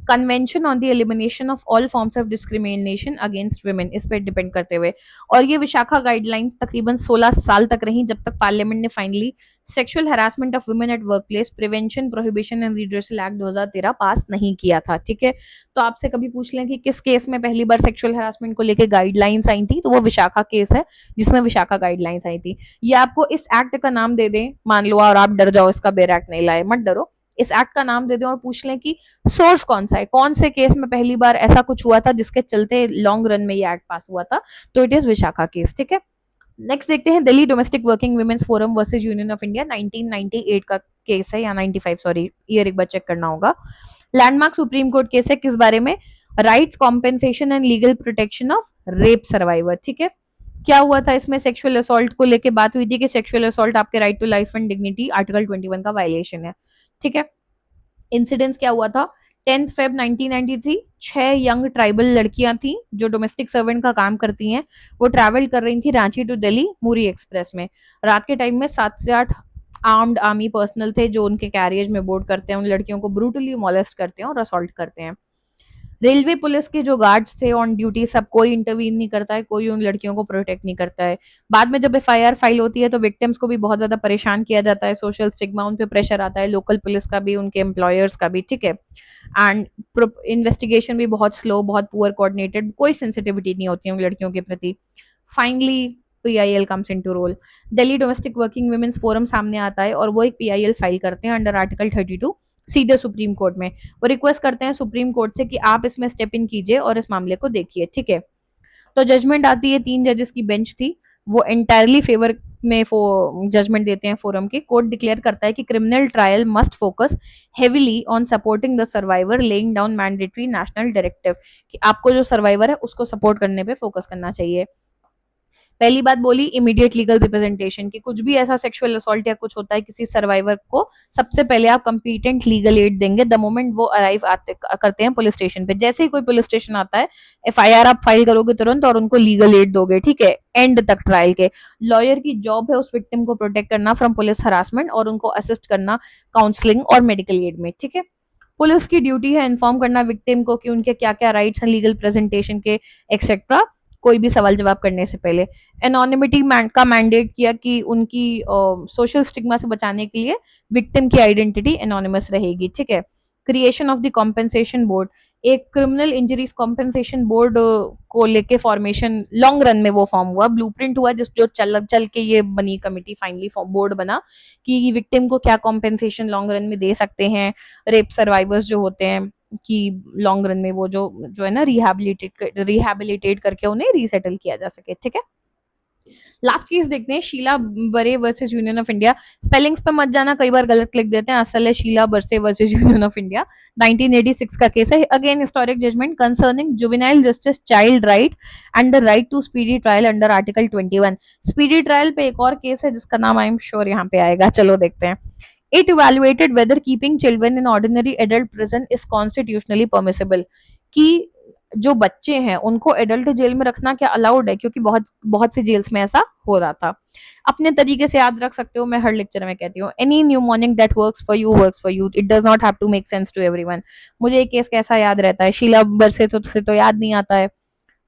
convention on the elimination of all forms of discrimination against women, इस पर डिपेंड करते हुए। और ये विशाखा गाइडलाइंस तकरीबन 16 साल तक रही जब तक पार्लियामेंट ने finally sexual harassment of women at work place prevention prohibition and redressal act 2013 पास नहीं किया था। ठीक है। तो आपसे कभी पूछ लें कि किस केस में पहली बार सेक्सुअल हरासमेंट को लेकर गाइडलाइंस आई थी, तो वो विशाखा केस है जिसमें विशाखा गाइडलाइंस आई थी। ये आपको इस एक्ट का नाम दे दें मान लो और आप डर जाओ इसका बेर एक्ट नहीं लाए, मत डरो, इस एक्ट का नाम दे दें और पूछ लें कि सोर्स कौन सा है, कौन से केस में पहली बार ऐसा कुछ हुआ था जिसके चलते लॉन्ग रन में ये एक्ट पास हुआ था, तो इट इज विशाखा केस। ठीक है। नेक्स्ट देखते हैं Delhi domestic working women's forum versus union of India, 1998 का केस है या 95, सॉरी ईयर एक बार चेक करना होगा। लैंडमार्क सुप्रीम कोर्ट केस है, किस बारे में, rights compensation and legal protection of rape survivor. ठीक है। क्या हुआ था इसमें, सेक्सुअल असॉल्ट को लेके बात हुई थी कि सेक्सुअल असॉल्ट आपके right to life and dignity article 21 का वायलेशन है। ठीक है। इंसिडेंस क्या हुआ था, 10 फेब 1993, 6 यंग ट्राइबल लड़कियां थी जो डोमेस्टिक सर्वेंट का काम करती हैं, वो ट्रैवल कर रही थी रांची टू दिल्ली मूरी एक्सप्रेस में। रात के टाइम में 7 से 8 आर्म्ड आर्मी पर्सनल थे जो उनके कैरियज में बोर्ड करते हैं, उन लड़कियों को ब्रूटली मोलेस्ट करते हैं और असॉल्ट करते हैं। रेलवे पुलिस के जो गार्ड्स थे ऑन ड्यूटी, सब कोई इंटरवीन नहीं करता है, कोई उन लड़कियों को प्रोटेक्ट नहीं करता है। बाद में जब एफआईआर फाइल होती है तो विक्टिम्स को भी बहुत ज्यादा परेशान किया जाता है, सोशल स्टिग्मा उन पे प्रेशर आता है, लोकल पुलिस का भी, उनके एम्प्लॉयर्स का भी। ठीक है। एंड इन्वेस्टिगेशन भी बहुत स्लो, बहुत पुअर कोऑर्डिनेटेड, कोई सेंसिटिविटी नहीं होती है उन लड़कियों के प्रति। Finally PIL comes into role, Delhi domestic working women's forum सामने आता है और वो एक पीआईएल फाइल करते हैं अंडर आर्टिकल 32 सीधे सुप्रीम कोर्ट में। वो रिक्वेस्ट करते हैं सुप्रीम कोर्ट से कि आप इसमें स्टेप इन कीजिए और इस मामले को देखिए। ठीक है। तो जजमेंट आती है, 3 जजेस की बेंच थी, वो एंटायरली फेवर में जजमेंट देते हैं फोरम के। कोर्ट डिक्लेयर करता है कि criminal trial must focus heavily on supporting the survivor, laying down mandatory national directive, कि आपको जो सर्वाइवर है उसको सपोर्ट करने पे फोकस करना चाहिए। पहली बात बोली इमीडिएट लीगल रिप्रेजेंटेशन की, कुछ भी ऐसा सेक्सुअल असॉल्ट या कुछ होता है किसी सर्वाइवर को, सबसे पहले आप कंपीटेंट लीगल एड देंगे द मोमेंट वो अराइव आते करते हैं पुलिस स्टेशन पे। जैसे ही कोई पुलिस स्टेशन आता है, एफआईआर आप फाइल करोगे तुरंत और उनको लीगल एड दोगे, ठीक है, एंड तक ट्रायल के। लॉयर की जॉब है उस विक्टिम को प्रोटेक्ट करना फ्रॉम पुलिस हरासमेंट और उनको असिस्ट करना काउंसलिंग और मेडिकल एड में, ठीक है। पुलिस की ड्यूटी है इन्फॉर्म करना विक्टिम को कि उनके क्या क्या राइट्स हैं लीगल प्रेजेंटेशन के, एक्सेट्रा, कोई भी सवाल जवाब करने से पहले। एनोनिमिटी का मैंडेट किया कि उनकी सोशल स्टिग्मा से बचाने के लिए विक्टिम की आइडेंटिटी एनोनिमस रहेगी, ठीक है। Creation of the compensation board, एक क्रिमिनल इंजरीज कॉम्पेंसेशन बोर्ड को लेके फॉर्मेशन लॉन्ग रन में वो फॉर्म हुआ, ब्लूप्रिंट हुआ, जिस जो चल चल के ये बनी कमिटी, फाइनली बोर्ड बना कि विक्टिम को क्या कॉम्पेंसेशन लॉन्ग रन में दे सकते हैं, रेप सर्वाइवर्स जो होते हैं कि लॉन्ग रन में वो जो जो है ना रिहैबिलिटेट करके उन्हें रीसेटल किया जा सके, ठीक है। लास्ट केस देखते हैं, शीला बरे versus union of India. Spellings पे मत जाना, कई बार गलत लिख देते हैं, असल है शीला बरसे वर्सेस यूनियन ऑफ इंडिया। 1986 का केस है, again historic judgment concerning juvenile justice, child right and the right to speedy trial under article 21। Speedy trial पे एक और केस है जिसका नाम आई एम श्योर यहाँ पे आएगा, चलो देखते हैं। It evaluated whether keeping children in ordinary adult prison is constitutionally permissible, कि जो बच्चे हैं उनको एडल्ट जेल में रखना क्या अलाउड है, क्योंकि बहुत बहुत सी जेल्स में ऐसा हो रहा था। अपने तरीके से याद रख सकते हो, मैं हर लेक्चर में कहती हूँ, any mnemonic that works for you, it does not have to make sense to everyone. मुझे एक केस कैसा याद रहता है, शीला बरसे तो याद नहीं आता है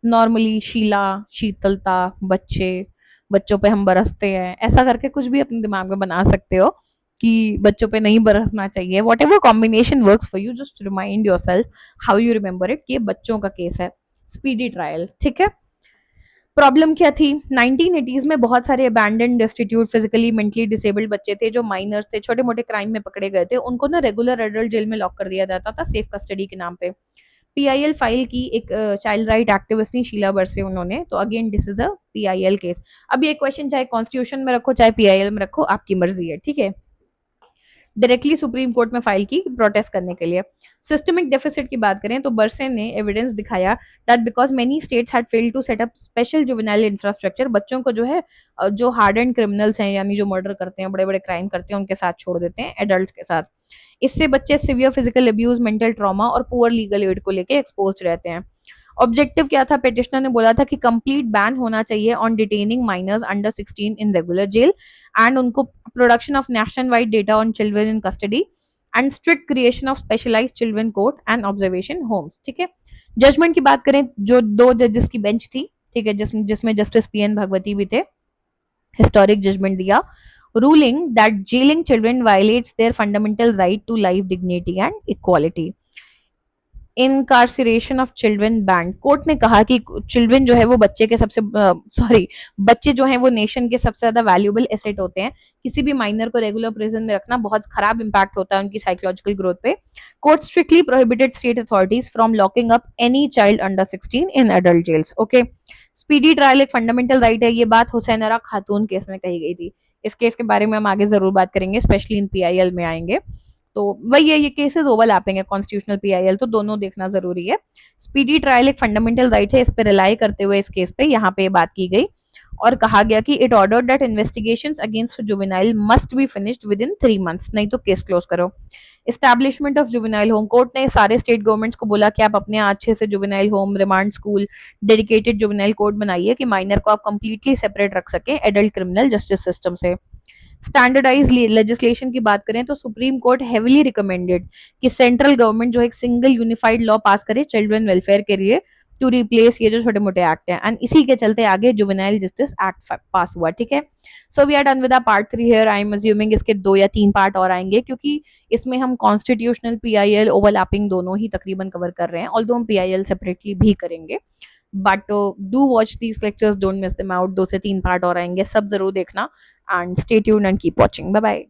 नॉर्मली, शीला, शीतलता, बच्चे, बच्चों पे हम बरसते हैं, ऐसा करके कुछ भी अपने दिमाग में बना सकते हो कि बच्चों पे नहीं बरसना चाहिए। What ever combination works for you, just remind your self how you remember it कि ये बच्चों का केस है, स्पीडी ट्रायल, ठीक है। प्रॉब्लम क्या थी, 1980s में बहुत सारे abandon, destitute, physically mentally disabled बच्चे थे जो माइनर्स थे, छोटे मोटे क्राइम में पकड़े गए थे, उनको ना रेगुलर एडल्ट जेल में लॉक कर दिया जाता था सेफ कस्टडी के नाम पे। पीआईएल फाइल की एक चाइल्ड राइट एक्टिविस्ट थी शीला बरसे, उन्होंने, तो again this is a PIL case. अब ये क्वेश्चन चाहे कॉन्स्टिट्यूशन में रखो चाहे पीआईएल में रखो, आपकी मर्जी है, ठीक है। डायरेक्टली सुप्रीम कोर्ट में फाइल की प्रोटेस्ट करने के लिए। सिस्टमिक डेफिसिट की बात करें तो बरसे ने एविडेंस दिखाया that because many states had failed to set up special juvenile infrastructure, बच्चों को जो है जो हार्ड एंड क्रिमिनल्स हैं यानी जो मर्डर करते हैं, बड़े बड़े क्राइम करते हैं, उनके साथ छोड़ देते हैं एडल्ट्स के साथ। इससे बच्चे severe physical abuse, mental trauma और पुअर लीगल एड को लेके एक्सपोज रहते हैं। ऑब्जेक्टिव क्या था, पिटिशनर ने बोला था कि कंप्लीट बैन होना चाहिए on detaining minors under 16 in regular jail and उनको production of national wide data on children in custody and strict creation of specialised children court and observation homes, ठीक है। जजमेंट की बात करें, जो 2 जजेस की बेंच थी, ठीक है, जिसमें जस्टिस पीएन भगवती भी थे, हिस्टोरिक जजमेंट दिया, ruling that jailing children violates their fundamental right to life, dignity and equality. Incarceration of children banned, court ने कहा कि चिल्ड्रन जो है वो बच्चे के सबसे बच्चे जो हैं वो नेशन के सबसे ज्यादा वैल्यूएबल एसेट होते हैं, किसी भी माइनर को रेगुलर प्रिजन में रखना बहुत खराब इंपैक्ट होता है उनकी साइकोलॉजिकल ग्रोथ पे। Court strictly prohibited state authorities from locking up any child under 16 in adult jails, okay. Speedy trial एक फंडामेंटल राइट है, ये बात हुसैनरा खातून केस में कही गई थी। इस केस के बारे में हम आगे जरूर बात करेंगे, स्पेशली इन पीआईएल में आएंगे, तो वही है, ये केसेस ओवरलैपिंग है, कॉन्स्टिट्यूशनल पीआईएल, तो दोनों देखना जरूरी है। स्पीडी ट्रायल एक फंडामेंटल राइट है, इस पे रिलाई करते हुए इस केस पे यहाँ पे बात की गई और कहा गया कि it ordered that investigations against juvenile must be finished with in 3 months, नहीं तो केस क्लोज करो। Establishment of juvenile home, court ने सारे स्टेट गवर्नमेंट्स को बोला कि आप अपने अच्छे से juvenile home, remand school, dedicated juvenile court बनाइए कि माइनर को आप कंप्लीटली सेपरेट रख सकें एडल्ट क्रिमिनल जस्टिस सिस्टम से। स्टैंडर्डाइज लेजिस्लेशन की बात करें तो सुप्रीम कोर्ट हेविली रिकमेंडेड कि सेंट्रल गवर्नमेंट जो एक सिंगल यूनिफाइड लॉ पास करे चिल्ड्रन वेलफेयर के लिए टू रिप्लेस ये जो छोटे मोटे एक्ट हैं, एंड इसी के चलते आगे जुवेनाइल जस्टिस एक्ट पास हुआ, ठीक है। So we are done with our part 3 here, I am assuming इसके 2 या 3 पार्ट और आएंगे क्योंकि इसमें हम कॉन्स्टिट्यूशनल पीआईएल ओवरलैपिंग दोनों ही तकरीबन कवर कर रहे हैं, ऑल्दो हम पीआईएल सेपरेटली भी करेंगे, but do watch these lectures, don't miss them out, 2 से 3 पार्ट और आएंगे, सब जरूर देखना, and stay tuned and keep watching. Bye bye.